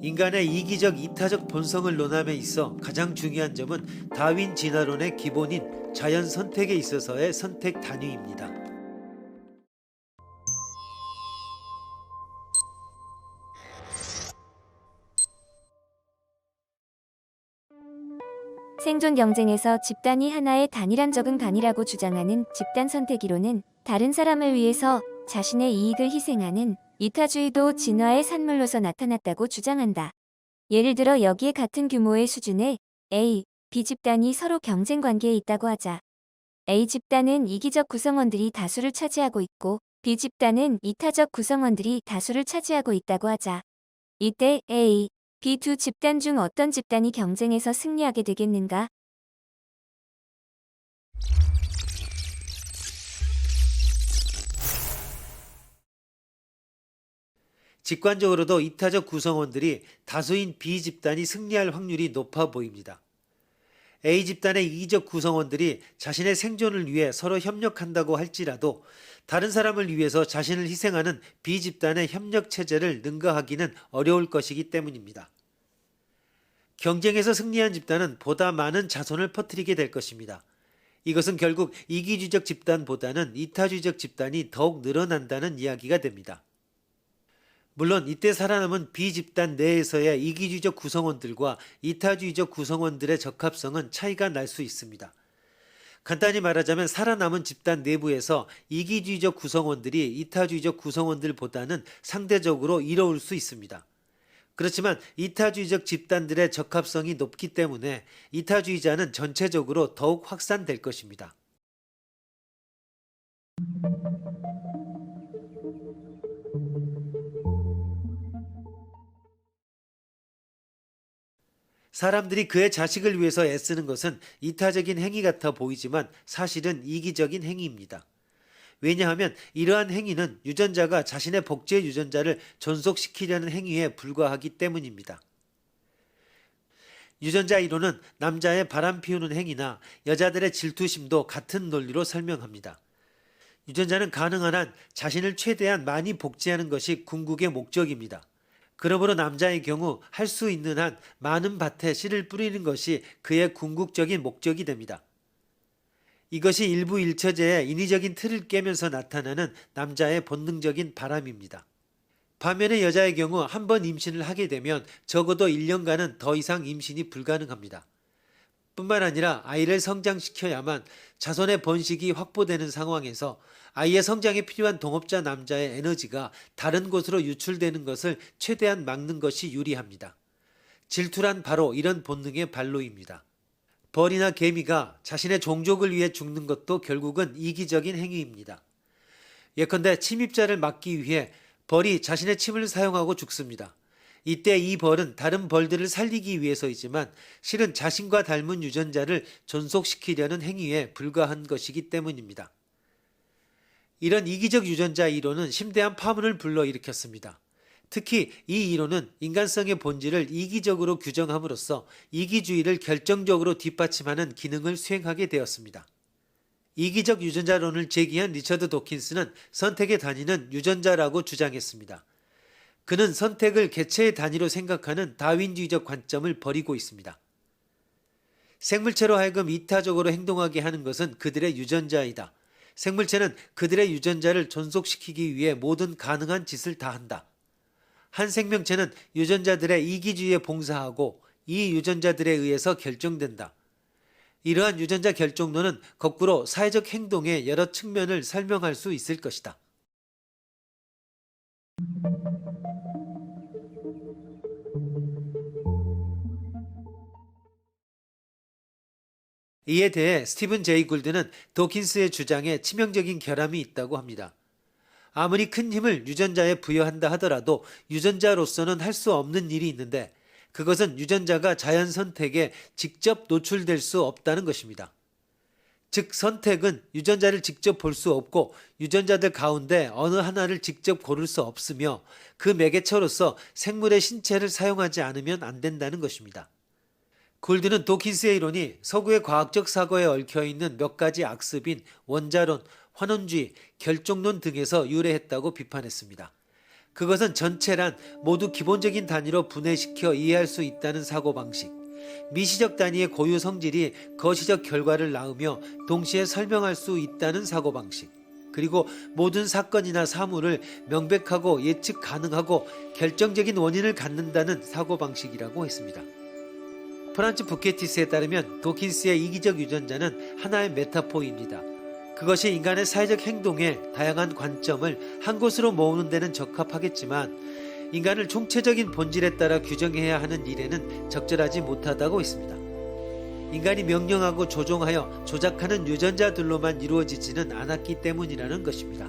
인간의 이기적 이타적 본성을 논함에 있어 가장 중요한 점은 다윈 진화론의 기본인 자연 선택에 있어서의 선택 단위입니다. 생존 경쟁에서 집단이 하나의 단일한 적응 단위라고 주장하는 집단 선택 이론은 다른 사람을 위해서 자신의 이익을 희생하는 이타주의도 진화의 산물로서 나타났다고 주장한다. 예를 들어 여기에 같은 규모의 수준의 A, B 집단이 서로 경쟁 관계에 있다고 하자. A 집단은 이기적 구성원들이 다수를 차지하고 있고 B 집단은 이타적 구성원들이 다수를 차지하고 있다고 하자. 이때 A, B 두 집단 중 어떤 집단이 경쟁에서 승리하게 되겠는가? 직관적으로도 이타적 구성원들이 다수인 B 집단이 승리할 확률이 높아 보입니다. A 집단의 이기적 구성원들이 자신의 생존을 위해 서로 협력한다고 할지라도 다른 사람을 위해서 자신을 희생하는 B 집단의 협력 체제를 능가하기는 어려울 것이기 때문입니다. 경쟁에서 승리한 집단은 보다 많은 자손을 퍼뜨리게 될 것입니다. 이것은 결국 이기주의적 집단보다는 이타주의적 집단이 더욱 늘어난다는 이야기가 됩니다. 물론 이때 살아남은 B집단 내에서의 이기주의적 구성원들과 이타주의적 구성원들의 적합성은 차이가 날 수 있습니다. 간단히 말하자면 살아남은 집단 내부에서 이기주의적 구성원들이 이타주의적 구성원들보다는 상대적으로 이로울 수 있습니다. 그렇지만 이타주의적 집단들의 적합성이 높기 때문에 이타주의자는 전체적으로 더욱 확산될 것입니다. 사람들이 그의 자식을 위해서 애쓰는 것은 이타적인 행위 같아 보이지만 사실은 이기적인 행위입니다. 왜냐하면 이러한 행위는 유전자가 자신의 복제 유전자를 존속시키려는 행위에 불과하기 때문입니다. 유전자 이론은 남자의 바람 피우는 행위나 여자들의 질투심도 같은 논리로 설명합니다. 유전자는 가능한 한 자신을 최대한 많이 복제하는 것이 궁극의 목적입니다. 그러므로 남자의 경우 할 수 있는 한 많은 밭에 씨를 뿌리는 것이 그의 궁극적인 목적이 됩니다. 이것이 일부 일처제의 인위적인 틀을 깨면서 나타나는 남자의 본능적인 바람입니다. 반면에 여자의 경우 한 번 임신을 하게 되면 적어도 1년간은 더 이상 임신이 불가능합니다. 뿐만 아니라 아이를 성장시켜야만 자손의 번식이 확보되는 상황에서 아이의 성장에 필요한 동업자 남자의 에너지가 다른 곳으로 유출되는 것을 최대한 막는 것이 유리합니다. 질투란 바로 이런 본능의 발로입니다. 벌이나 개미가 자신의 종족을 위해 죽는 것도 결국은 이기적인 행위입니다. 예컨대 침입자를 막기 위해 벌이 자신의 침을 사용하고 죽습니다. 이때 이 벌은 다른 벌들을 살리기 위해서이지만 실은 자신과 닮은 유전자를 존속시키려는 행위에 불과한 것이기 때문입니다. 이런 이기적 유전자 이론은 심대한 파문을 불러일으켰습니다. 특히 이 이론은 인간성의 본질을 이기적으로 규정함으로써 이기주의를 결정적으로 뒷받침하는 기능을 수행하게 되었습니다. 이기적 유전자론을 제기한 리처드 도킨스는 선택의 단위는 유전자라고 주장했습니다. 그는 선택을 개체의 단위로 생각하는 다윈주의적 관점을 버리고 있습니다. 생물체로 하여금 이타적으로 행동하게 하는 것은 그들의 유전자이다. 생물체는 그들의 유전자를 존속시키기 위해 모든 가능한 짓을 다 한다. 한 생명체는 유전자들의 이기주의에 봉사하고 이 유전자들에 의해서 결정된다. 이러한 유전자 결정론은 거꾸로 사회적 행동의 여러 측면을 설명할 수 있을 것이다. 이에 대해 스티븐 제이 굴드는 도킨스의 주장에 치명적인 결함이 있다고 합니다. 아무리 큰 힘을 유전자에 부여한다 하더라도 유전자로서는 할 수 없는 일이 있는데 그것은 유전자가 자연 선택에 직접 노출될 수 없다는 것입니다. 즉 선택은 유전자를 직접 볼 수 없고 유전자들 가운데 어느 하나를 직접 고를 수 없으며 그 매개체로서 생물의 신체를 사용하지 않으면 안 된다는 것입니다. 굴드는 도킨스의 이론이 서구의 과학적 사고에 얽혀있는 몇 가지 악습인 원자론, 환원주의, 결정론 등에서 유래했다고 비판했습니다. 그것은 전체란 모두 기본적인 단위로 분해시켜 이해할 수 있다는 사고방식. 미시적 단위의 고유 성질이 거시적 결과를 낳으며 동시에 설명할 수 있다는 사고방식. 그리고 모든 사건이나 사물을 명백하고 예측 가능하고 결정적인 원인을 갖는다는 사고방식이라고 했습니다. 프란츠 부케티스에 따르면 도킨스의 이기적 유전자는 하나의 메타포입니다. 그것이 인간의 사회적 행동의 다양한 관점을 한 곳으로 모으는 데는 적합하겠지만 인간을 총체적인 본질에 따라 규정해야 하는 일에는 적절하지 못하다고 했습니다. 인간이 명령하고 조종하여 조작하는 유전자들로만 이루어지지는 않았기 때문이라는 것입니다.